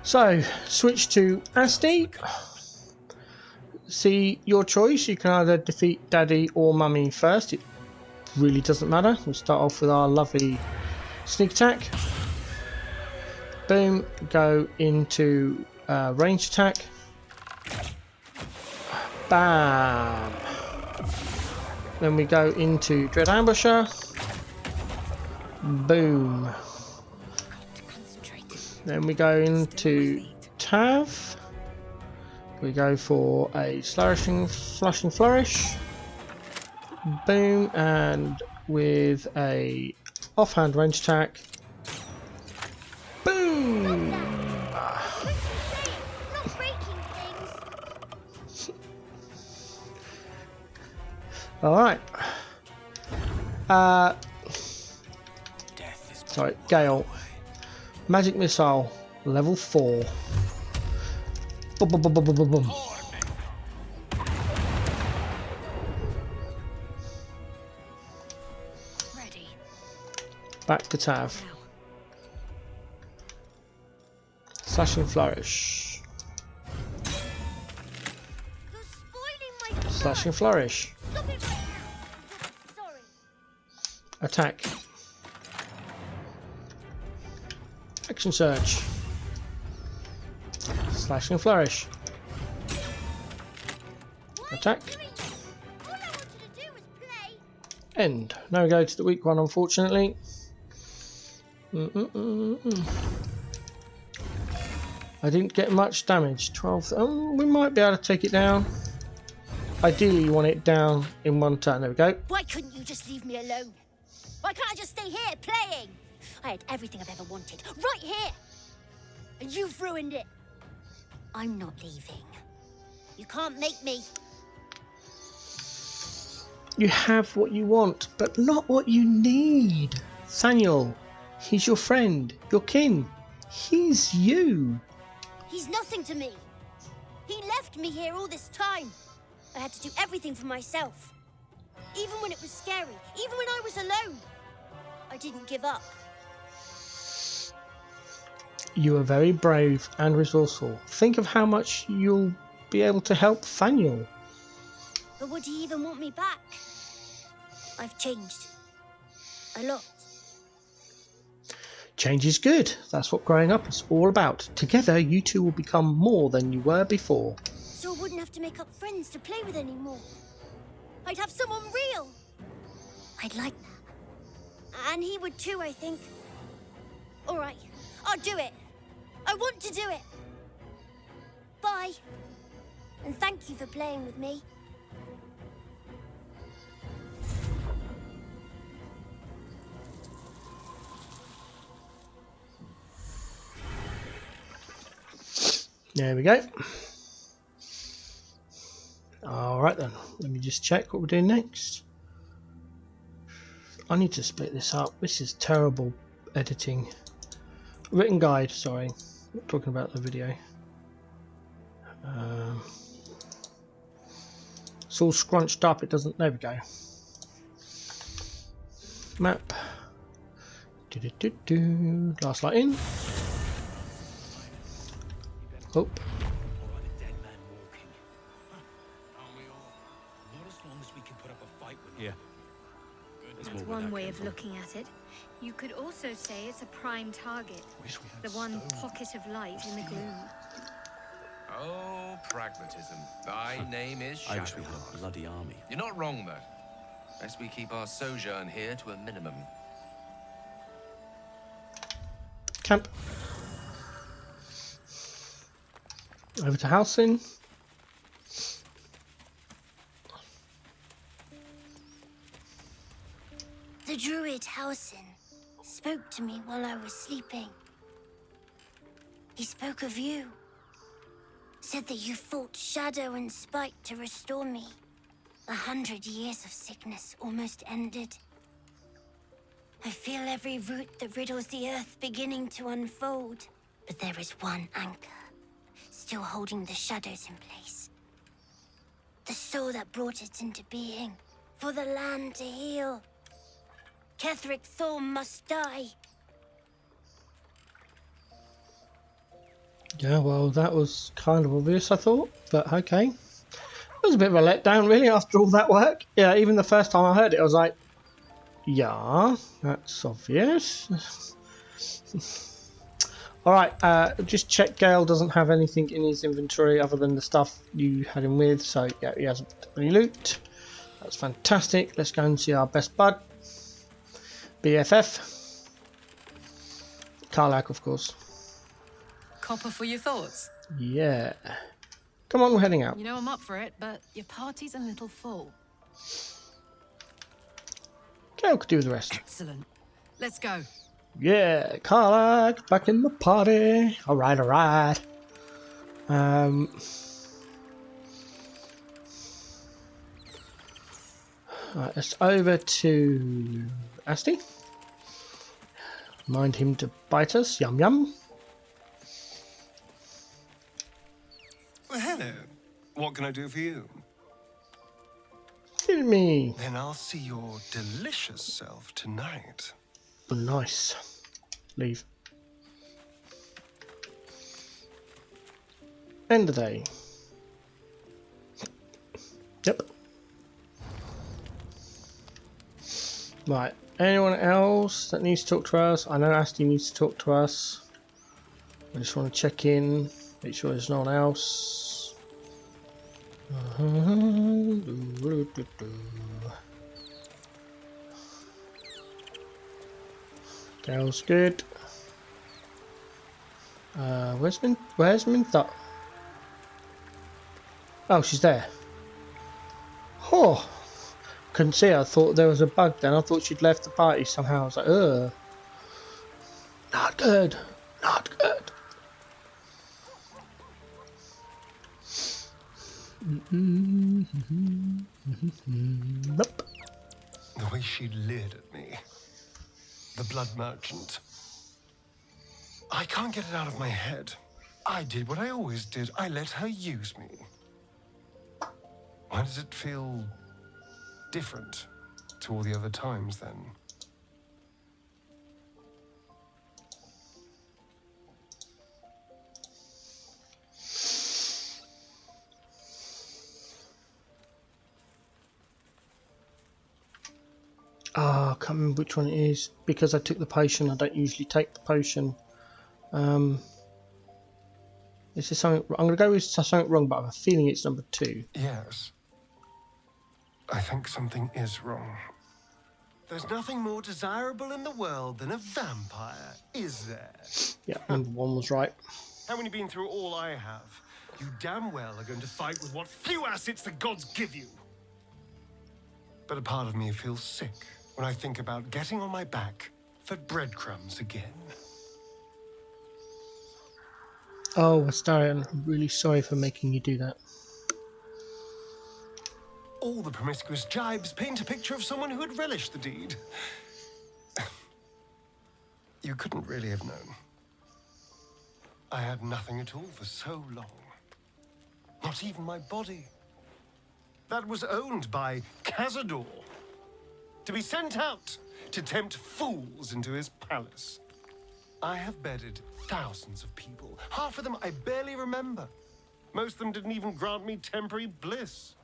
So, switch to Asti. See your choice. You can either defeat Daddy or Mummy first. It really doesn't matter. We'll start off with our lovely sneak attack. Boom. Go into range attack. Bam. Then we go into Dread Ambusher. Boom. Then we go into Tav. We go for a Flashing Flourish. Boom. And with a offhand range attack. Boom. Not breaking things. Alright. Sorry, Gale. Magic Missile, level 4. Boom, boom, boom, boom, boom, boom, boom. Ready. Back to Tav. Slashing Flourish. You're spoiling my Slashing Flourish. Stop it right now. Sorry. Attack. Action Surge. Slash and Flourish. Attack. All I wanted to do was play. End. Now we go to the weak one, unfortunately. I didn't get much damage. 12. Oh, we might be able to take it down. Ideally, you want it down in one turn. There we go. Why couldn't you just leave me alone? Why can't I just stay here playing? I had everything I've ever wanted, right here. And you've ruined it. I'm not leaving. You can't make me. You have what you want, but not what you need. Thaniel, he's your friend, your kin. He's you. He's nothing to me. He left me here all this time. I had to do everything for myself. Even when it was scary, even when I was alone. I didn't give up. You are very brave and resourceful. Think of how much you'll be able to help Thaniel. But would he even want me back? I've changed. A lot. Change is good. That's what growing up is all about. Together, you two will become more than you were before. So I wouldn't have to make up friends to play with anymore. I'd have someone real. I'd like that. And he would too, I think. All right, I'll do it. I want to do it. Bye. And thank you for playing with me. There we go. Alright then, let me just check what we're doing next. I need to split this up. This is terrible editing. Written guide, sorry. Not talking about the video. It's all scrunched up, it doesn't. There we go. Map. Last light in. Oh. That's one way of looking at it. You could also say it's a prime target. The one pocket of light in the gloom. Oh, pragmatism. Thy name is Shadow. I wish we had a bloody army. You're not wrong, though. Best we keep our sojourn here to a minimum. Camp. Over to Halcyon. The druid Halcyon spoke to me while I was sleeping. He spoke of you. Said that you fought shadow and spite to restore me. 100 years of sickness almost ended. I feel every root that riddles the earth beginning to unfold. But there is one anchor, still holding the shadows in place. The soul that brought it into being, for the land to heal. Ketheric Thorm must die. Yeah, well, that was kind of obvious, I thought, but okay. It was a bit of a letdown, really, after all that work. Yeah, even the first time I heard it, I was like, yeah, that's obvious. Alright, just check Gale doesn't have anything in his inventory other than the stuff you had him with, so yeah, he hasn't any loot. That's fantastic. Let's go and see our best bud. BFF. Karlach, of course. Copper for your thoughts? Yeah. Come on, we're heading out. You know I'm up for it, but your party's a little full. Gale could do the rest. Excellent. Let's go. Yeah, Karlach, back in the party. Alright, alright. Right, let's over to Asti. Mind him to bite us. Yum yum. Well, hello. What can I do for you? Give me. Then I'll see your delicious self tonight. Nice. Leave. End of day. Yep. Right. Anyone else that needs to talk to us? I know Asti needs to talk to us. I just want to check in, make sure there's no one else. Gal's good. Where's Mintha? Oh, she's there. Oh, couldn't see her. I thought there was a bug then. I thought she'd left the party somehow. I was like, ugh. Not good. Not good. Nope. The way she leered at me. The blood merchant. I can't get it out of my head. I did what I always did. I let her use me. Why does it feel different to all the other times then? Oh, I can't remember which one it is. Because I took the potion, I don't usually take the potion. Is there something? I'm going to go with something wrong, but I have a feeling it's number 2. Yes. I think something is wrong. There's nothing more desirable in the world than a vampire, is there? Yeah, number 1 was right. Haven't you been through all I have? You damn well are going to fight with what few assets the gods give you. But a part of me feels sick when I think about getting on my back for breadcrumbs again. Oh, Astarion, I'm really sorry for making you do that. All the promiscuous jibes paint a picture of someone who had relished the deed. You couldn't really have known. I had nothing at all for so long. Not even my body. That was owned by Cazador. To be sent out to tempt fools into his palace. I have bedded thousands of people. Half of them I barely remember. Most of them didn't even grant me temporary bliss.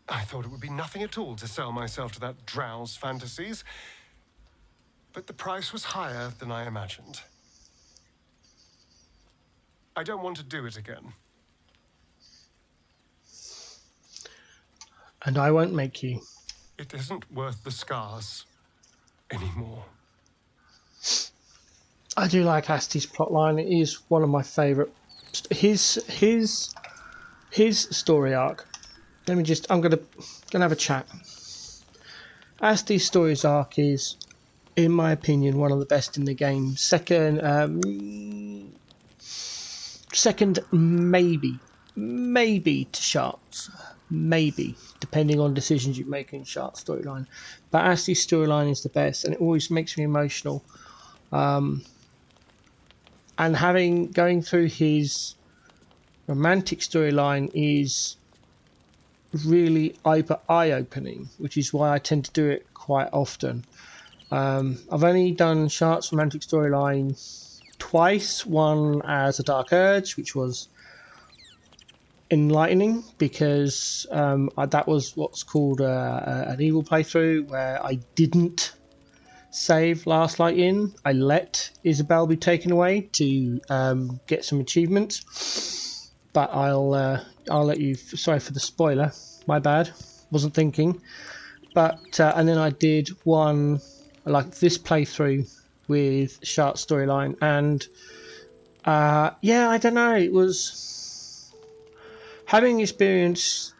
I thought it would be nothing at all to sell myself to that drow's fantasies. But the price was higher than I imagined. I don't want to do it again. And I won't make you. It isn't worth the scars anymore. I do like Asti's plotline. It is one of my favourite. His story arc. Let me just. I'm gonna have a chat. Asti's story arc is, in my opinion, one of the best in the game. Second, maybe to Shart's. Maybe, depending on decisions you make in Shart's storyline. But Asti's storyline is the best, and it always makes me emotional. And going through his romantic storyline is really eye-opening, which is why I tend to do it quite often. I've only done Shart's romantic storyline twice. One as a Dark Urge, which was enlightening because that was what's called an evil playthrough, where I didn't save Last Light In. I let Isabel be taken away to get some achievements. But I'll let you. Sorry for the spoiler. My bad. Wasn't thinking. But and then I did one like this playthrough with Shart's storyline, and yeah, I don't know. It was having experienced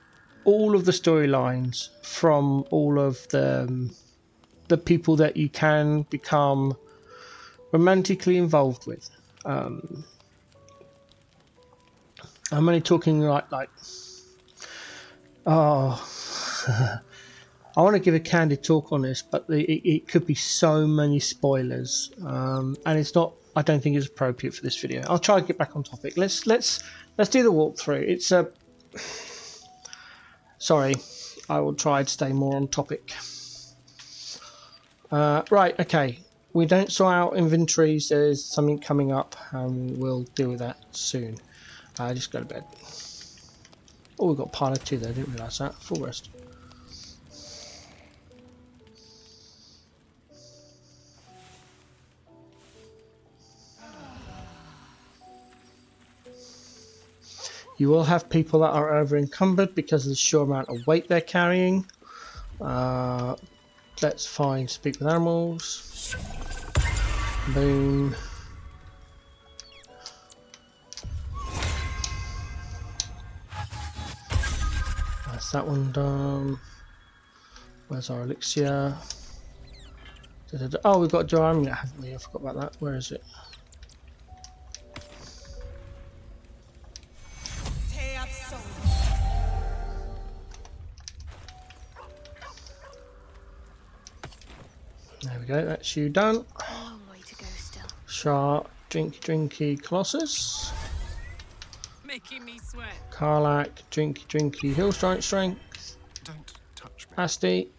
all of the storylines from all of the people that you can become romantically involved with. I'm only talking like oh. I want to give a candid talk on this, but it could be so many spoilers, and it's not. I don't think it's appropriate for this video. I'll try to get back on topic. Let's do the walkthrough. It's a sorry, I will try to stay more on topic. Right, okay. We don't sort out inventories. There's something coming up, and we'll deal with that soon. Just go to bed. Oh, we've got pilot 2 there. Didn't realise that. Full rest. You will have people that are over encumbered because of the sheer amount of weight they're carrying. Let's find speak with animals. Boom. That's that one done. Where's our elixir? Oh, we've got dry amulet, haven't we? I forgot about that. Where is it? There we go, that's you done. A long way to go still. Shark, drinky Colossus. Making me sweat. Karlach, drinky Hill Strength. Don't touch me. Asti.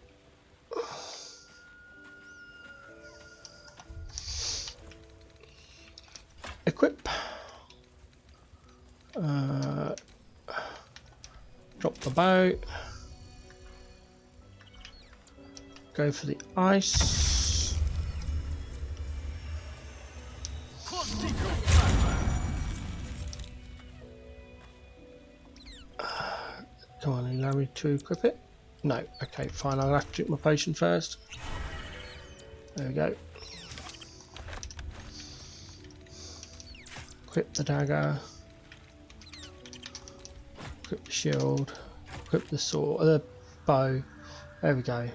Equip. Drop the bow. Go for the ice. Come on, allow me to equip it? No. Okay, fine. I'll have to drink my potion first. There we go. Equip the dagger. Equip the shield. Equip the sword. The bow. There we go.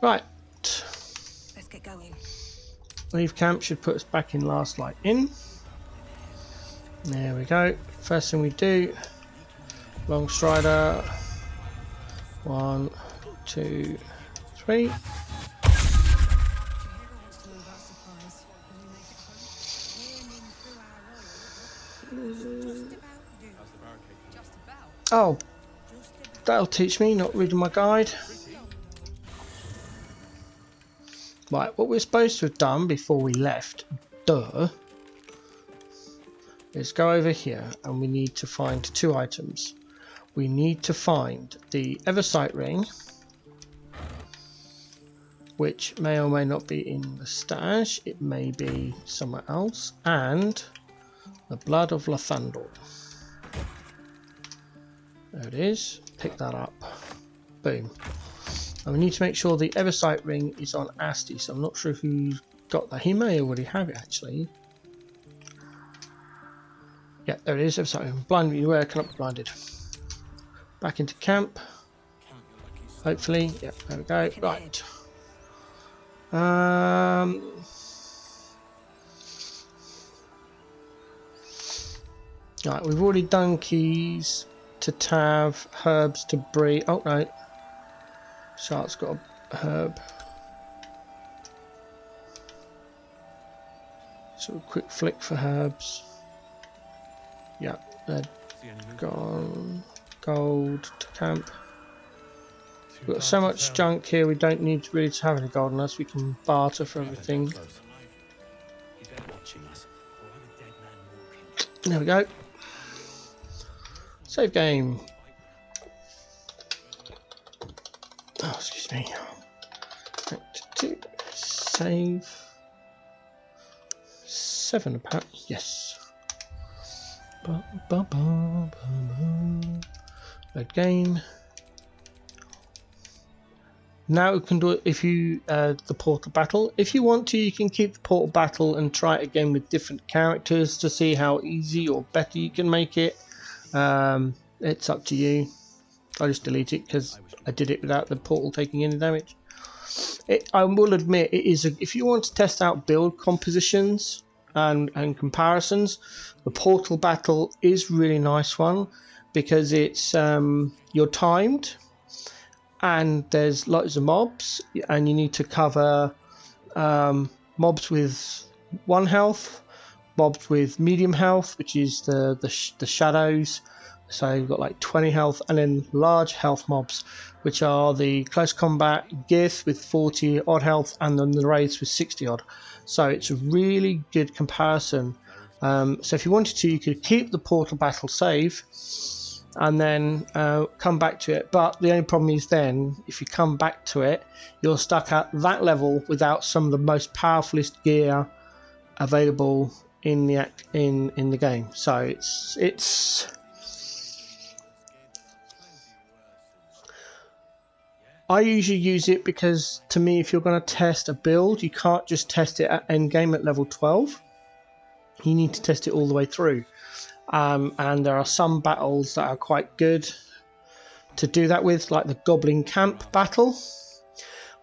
Right. Let's get going. Leave camp should put us back in last light in. There we go. First thing we do. Long strider. 1, 2, 3. Oh, that'll teach me not reading my guide. Right, what we're supposed to have done before we left, is go over here and we need to find 2 items. We need to find the Eversight ring, which may or may not be in the stash, it may be somewhere else, and the blood of Lathandor. There it is, pick that up, boom. And we need to make sure the Eversight ring is on Asti, so I'm not sure who's got that. He may already have it actually. Yeah, there it is, Eversight ring. Blind me, where cannot be blinded. Back into camp. Hopefully, yeah, there we go. Right. Right, we've already done keys to Tav, herbs to Bree. Oh no. Shark's got a herb. So a quick flick for herbs. Yeah, they're gone. Gold to camp. We've got so much junk here, we don't need really to have any gold unless we can barter for everything. There we go. Save game. Oh, excuse me. Save. 7 apparently. Yes. Load game. Now we can do it if you the portal battle. If you want to, you can keep the portal battle and try it again with different characters to see how easy or better you can make it. It's up to you. I just delete it because I did it without the portal taking any damage. I will admit it is if you want to test out build compositions and comparisons, the portal battle is really nice one because it's you're timed. And there's lots of mobs, and you need to cover mobs with 1 health, mobs with medium health, which is the shadows. So you've got like 20 health, and then large health mobs, which are the close combat Gith with 40 odd health, and then the raids with 60 odd. So it's a really good comparison. So if you wanted to, you could keep the portal battle save and then come back to it, but the only problem is then if you come back to it, you're stuck at that level without some of the most powerfulest gear available in the game. So it's I usually use it because, to me, if you're going to test a build, you can't just test it at endgame at level 12. You need to test it all the way through. And there are some battles that are quite good to do that with, like the Goblin Camp battle,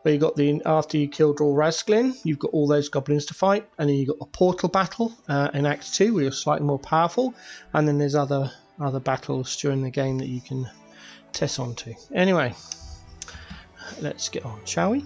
where you got the after you kill Draw Rasglin, you've got all those goblins to fight, and then you've got a portal battle in Act 2 where you're slightly more powerful, and then there's other battles during the game that you can test onto. Anyway, let's get on, shall we?